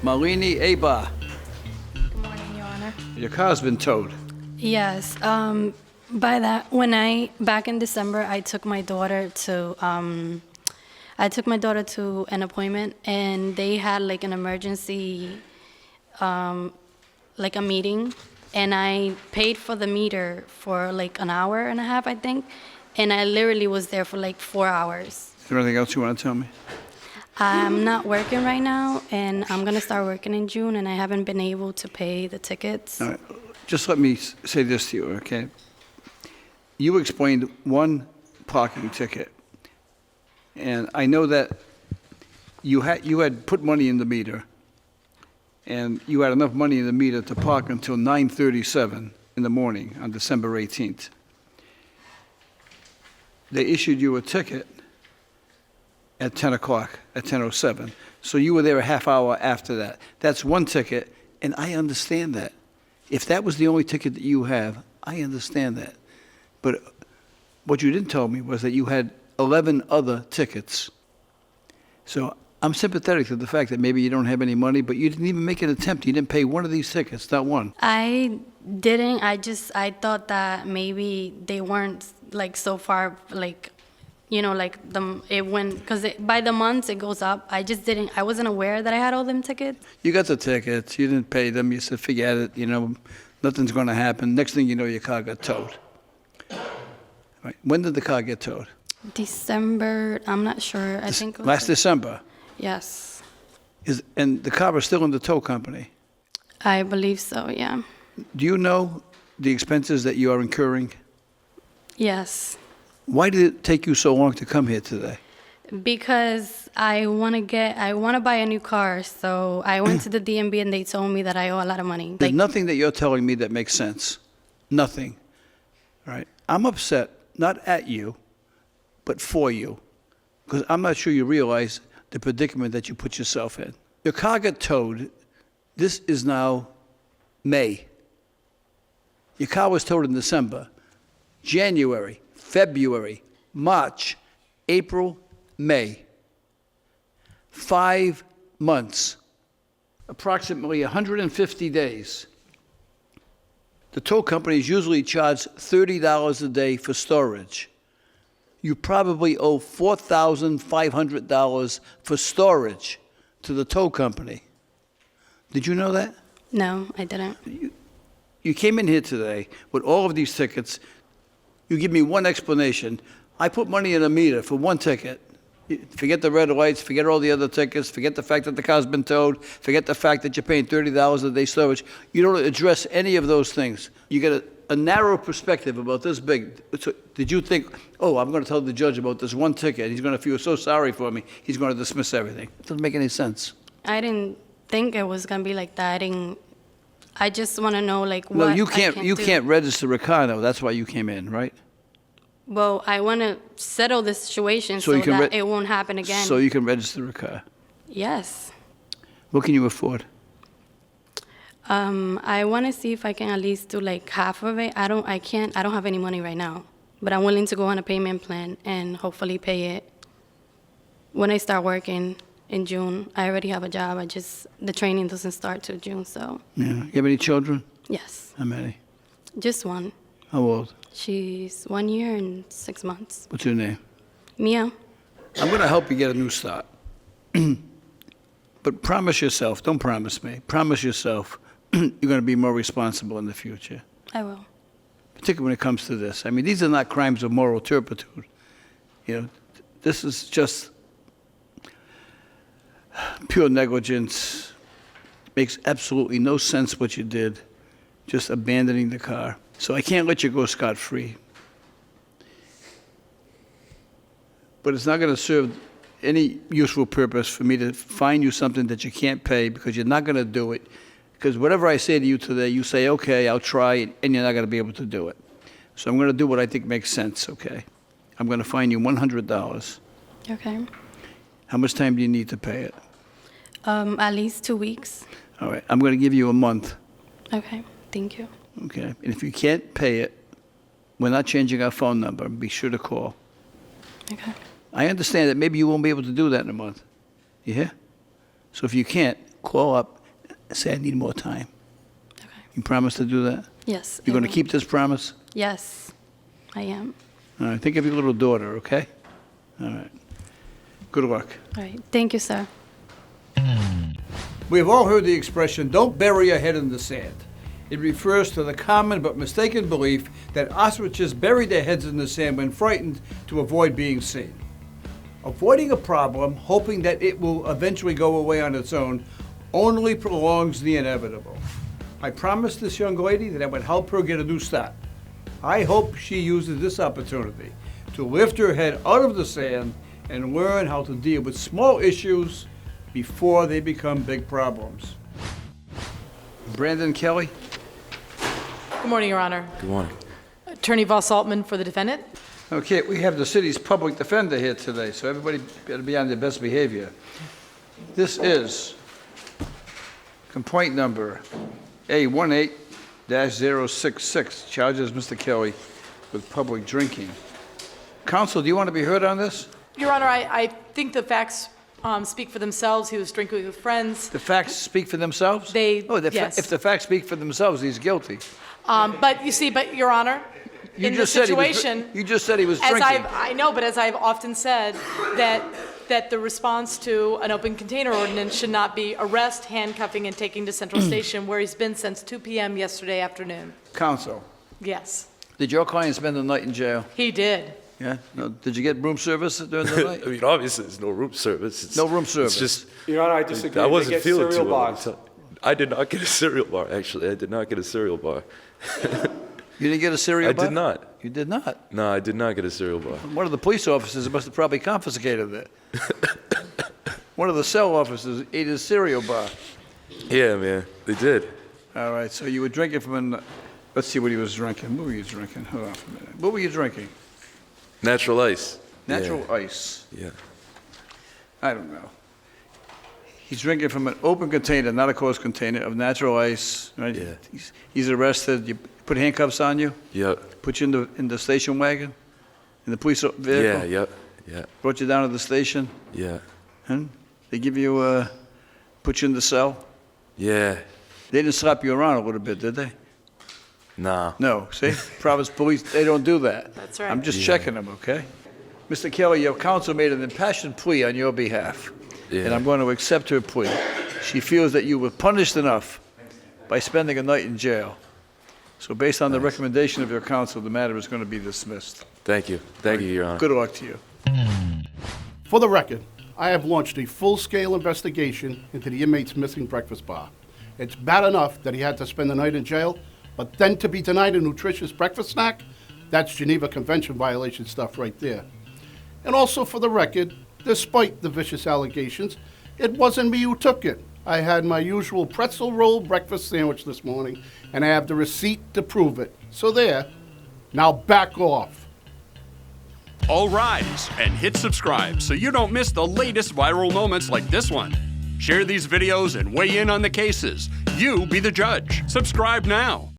Malini Aba. Good morning, Your Honor. Your car's been towed. Yes. Back in December, I took my daughter to an appointment, and they had like an emergency, like a meeting, and I paid for the meter for like an hour and a half, I think, and I literally was there for like 4 hours. Is there anything else you want to tell me? I'm not working right now, and I'm gonna start working in June, and I haven't been able to pay the tickets. All right. Just let me say this to you, okay? You explained one parking ticket, and I know that you had put money in the meter, and you had enough money in the meter to park until 9:37 in the morning on December 18th. They issued you a ticket at 10 o'clock, at 10:07. So you were there a half hour after that. That's one ticket, and I understand that. If that was the only ticket that you have, I understand that. But what you didn't tell me was that you had 11 other tickets. So I'm sympathetic to the fact that maybe you don't have any money, but you didn't even make an attempt. You didn't pay one of these tickets, not one. I didn't. I thought that maybe they weren't like so far, like, you know, like it went, because by the months it goes up. I wasn't aware that I had all them tickets. You got the tickets, you didn't pay them, you said, forget it, you know, nothing's going to happen. Next thing you know, your car got towed. Right. When did the car get towed? December, I'm not sure. I think it was Last December. Yes. And the car was still in the tow company. I believe so, yeah. Do you know the expenses that you are incurring? Yes. Why did it take you so long to come here today? Because I want to buy a new car, so I went to the DMV and they told me that I owe a lot of money. There's nothing that you're telling me that makes sense. Nothing. All right? I'm upset, not at you, but for you, because I'm not sure you realize the predicament that you put yourself in. Your car got towed. This is now May. Your car was towed in December, January, February, March, April, May. 5 months, approximately 150 days. The tow companies usually charge $30 a day for storage. You probably owe $4,500 for storage to the tow company. Did you know that? No, I didn't. You came in here today with all of these tickets. You give me one explanation. I put money in a meter for one ticket. Forget the red lights, forget all the other tickets, forget the fact that the car's been towed, forget the fact that you're paying $30 a day storage. You don't address any of those things. You get a narrow perspective about this big. So did you think, oh, I'm going to tell the judge about this one ticket. He's going to feel so sorry for me. He's going to dismiss everything. It doesn't make any sense. I didn't think it was going to be like that. I just want to know, like, what No, you I can't register a car, though. That's why you came in, right? Well, I want to settle this situation so that it won't happen again. So you can register a car. Yes. What can you afford? I want to see if I can at least do like half of it. I don't have any money right now, but I'm willing to go on a payment plan and hopefully pay it when I start working in June. I already have a job. The training doesn't start till June, so. Yeah. You have any children? Yes. How many? Just one. How old? She's 1 year and 6 months. What's your name? Mia. I'm going to help you get a new start. But promise yourself, don't promise me, promise yourself you're going to be more responsible in the future. I will. Particularly when it comes to this. I mean, these are not crimes of moral turpitude. You know, this is just pure negligence. Makes absolutely no sense what you did, just abandoning the car. So I can't let you go scot-free. But it's not going to serve any useful purpose for me to fine you something that you can't pay because you're not going to do it. Because whatever I say to you today, you say, okay, I'll try, and you're not going to be able to do it. So I'm going to do what I think makes sense, okay? I'm going to fine you $100. Okay. How much time do you need to pay it? At least 2 weeks. All right, I'm going to give you a month. Okay, thank you. Okay, and if you can't pay it, we're not changing our phone number. Be sure to call. Okay. I understand that maybe you won't be able to do that in a month. You hear? So if you can't, call up say I need more time. Okay. You promise to do that? Yes. You're I going to will. keep this promise? Yes, I am. All right, think of your little daughter, okay? All right. Good luck. All right. Thank you, sir. We have all heard the expression, don't bury your head in the sand. It refers to the common but mistaken belief that ostriches bury their heads in the sand when frightened to avoid being seen. Avoiding a problem, hoping that it will eventually go away on its own, only prolongs the inevitable. I promised this young lady that I would help her get a new start. I hope she uses this opportunity to lift her head out of the sand and learn how to deal with small issues before they become big problems. Brandon Kelly? Good morning, Your Honor. Good morning. Attorney Voss Altman for the defendant. Okay, we have the city's public defender here today, so everybody better be on their best behavior. This is complaint number A18-066, charges Mr. Kelly with public drinking. Counsel, do you want to be heard on this? Your Honor, I think the facts speak for themselves. He was drinking with friends. The facts speak for themselves? Yes. If the facts speak for themselves, he's guilty. But you see, Your Honor, in this situation, You just said he was as drinking. I know, but as I've often said, that the response to an open container ordinance should not be arrest, handcuffing, and taking to Central Station, where he's been since 2 p.m. yesterday afternoon. Counsel, Yes, did your client spend the night in jail? he did. Yeah? No, did you get room service during the night? I mean, obviously, there's no room service. It's, No room service. It's just, Your Honor, I disagree. I They wasn't get feeling cereal too well. bars. I did not get a cereal bar, actually. I did not get a cereal bar. You didn't get a cereal I bar? did not. You did not? No, I did not get a cereal bar. One of the police officers must have probably confiscated it. One of the cell officers ate his cereal bar. Yeah, man, they did. All right, so you were drinking from an, let's see what he was drinking. What were you drinking? Hold on for a minute. What were you drinking? Natural ice. Natural ice. Yeah. I don't know. He's drinking from an open container, not a closed container, of natural ice, right? Yeah. He's arrested. You put handcuffs on you? Yeah. Put you in the station wagon? In the police vehicle? Yeah. Brought you down to the station? Yeah. Huh? They give you, put you in the cell? Yeah. They didn't slap you around a little bit, did they? Nah. No, see? Providence Police, they don't do that. That's right. I'm just checking them, okay? Mr. Kelly, your counsel made an impassioned plea on your behalf, Yeah. and I'm going to accept her plea. She feels that you were punished enough by spending a night in jail. So based on the recommendation of your counsel, the matter is going to be dismissed. Thank you. Thank you, Your Honor. Good luck to you. For the record, I have launched a full-scale investigation into the inmate's missing breakfast bar. It's bad enough that he had to spend the night in jail, but then to be denied a nutritious breakfast snack, that's Geneva Convention violation stuff right there. And also for the record, despite the vicious allegations, it wasn't me who took it. I had my usual pretzel roll breakfast sandwich this morning, and I have the receipt to prove it. So there, now back off. All rise and hit subscribe so you don't miss the latest viral moments like this one. Share these videos and weigh in on the cases. You be the judge. Subscribe now.